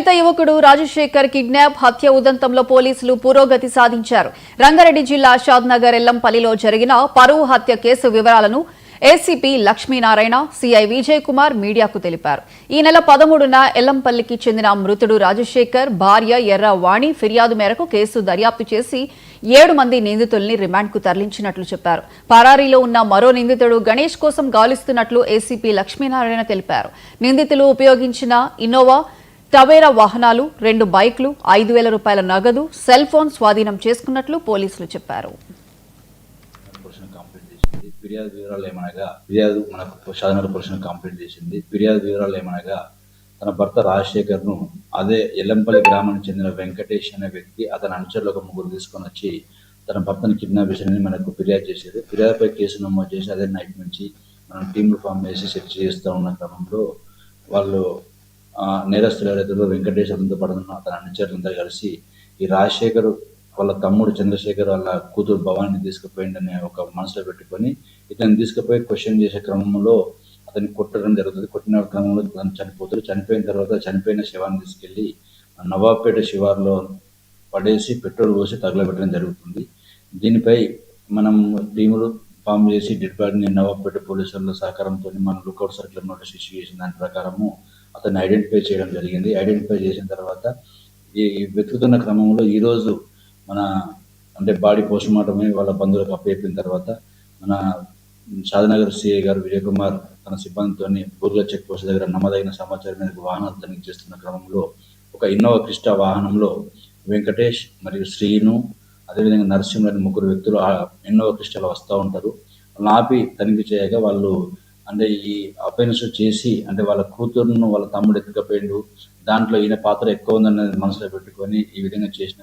దళిత యువకుడు రాజశేఖర్ కిడ్నాప్ హత్య ఉదంతంలో పోలీసులు పురోగతి సాధించారు. రంగారెడ్డి జిల్లా షాద్నగర్ ఎల్లంపల్లిలో జరిగిన పరువు హత్య కేసు వివరాలను ఏసీపీ లక్ష్మీనారాయణ, సీఐ విజయ్ కుమార్ మీడియాకు తెలిపారు. ఈ నెల 13న ఎల్లంపల్లికి చెందిన మృతుడు రాజశేఖర్ భార్య ఎర్ర వాణి ఫిర్యాదు మేరకు కేసు దర్యాప్తు చేసి 7 మంది నిందితుల్ని రిమాండ్కు తరలించినట్లు చెప్పారు. పరారీలో ఉన్న మరో నిందితుడు గణేష్ కోసం గాలిస్తున్నట్లు ఏసీపీ లక్ష్మీనారాయణ తెలిపారు. నిందితులు ఉపయోగించిన ఇన్నోవా టవేరా వాహనాలు, 2 బైక్లు, 5,000 రూపాయల నగదు, సెల్ ఫోన్ స్వాధీనం చేసుకున్నట్లు పోలీసులు చెప్పారు. ఫిర్యాదు వివరాలు ఏమనగా మనకు షాద్నగర్ పోలీసులు కంప్లీట్ చేసింది. ఫిర్యాదు వివరాలు ఏమనగా తన భర్త రాజశేఖర్ను అదే ఎల్లంపల్లి గ్రామానికి చెందిన వెంకటేష్ అనే వ్యక్తి అతని అనుచరులు ఒక 3 తీసుకొని వచ్చి తన భర్తను కిడ్నాప్ చేశారని మనకు ఫిర్యాదు చేశారు. ఫిర్యాదుపై కేసు నమోదు చేసి అదే నైట్ నుంచి మనం టీంలు ఫామ్ చేసి సెర్చ్ చేస్తూ ఉన్న క్రమంలో వాళ్ళు నేరస్తులు ఎవరైతే వెంకటేష్ అతనితో పడుతున్న అతని అనుచరులంతా కలిసి ఈ రాజశేఖర్ వాళ్ళ తమ్ముడు చంద్రశేఖర్ వాళ్ళ కూతురు భవాని తీసుకుపోయిందని ఒక మనసులో పెట్టుకొని ఇతను తీసుకుపోయి క్వశ్చన్ చేసే క్రమంలో అతన్ని కొట్టడం జరుగుతుంది. కొట్టిన క్రమంలో తను చనిపోతాడు. చనిపోయిన తర్వాత చనిపోయిన శవాన్ని తీసుకెళ్లి నవాబ్పేట శివార్లో పడేసి పెట్రోల్ పోసి తగలబెట్టడం జరుగుతుంది. దీనిపై మనం టీములు ఫామ్ చేసి డెడ్ బాడీని నవాబ్పేట పోలీసుల సహకారంతో మనం లుకౌట్ సర్కిల్ నోటీస్ ఇష్యూ చేసిన దాని ప్రకారము అతన్ని ఐడెంటిఫై చేయడం జరిగింది. ఐడెంటిఫై చేసిన తర్వాత ఈ వెతుకుతున్న క్రమంలో ఈరోజు అంటే బాడీ పోస్ట్ మార్టం వాళ్ళ బంధువులకు అప్పయిపోయిన తర్వాత మన షాద్నగర్ సిఐ గారు విజయ్ కుమార్ తన సిబ్బందితో బూర్ల చెక్ పోస్ట్ దగ్గర నమ్మదగిన సమాచారం మేరకు వాహనాలు తనిఖీ చేస్తున్న క్రమంలో ఒక ఇన్నోవా క్రిస్టా వాహనంలో వెంకటేష్ మరియు శ్రీను అదేవిధంగా నరసింహ అనే 3 వ్యక్తులు ఆ ఇన్నోవా క్రిస్టాలో వస్తూ ఉంటారు. వాళ్ళని ఆపి తనిఖీ చేయగా వాళ్ళు అంటే ఈ అఫెన్స్ చేసి అంటే వాళ్ళ కూతురును వాళ్ళ తమ్ముడు ఎత్తుకపోయిండు, దాంట్లో ఈయన పాత్ర ఎక్కువ ఉందన్నది మనసులో పెట్టుకొని ఈ విధంగా చేసిన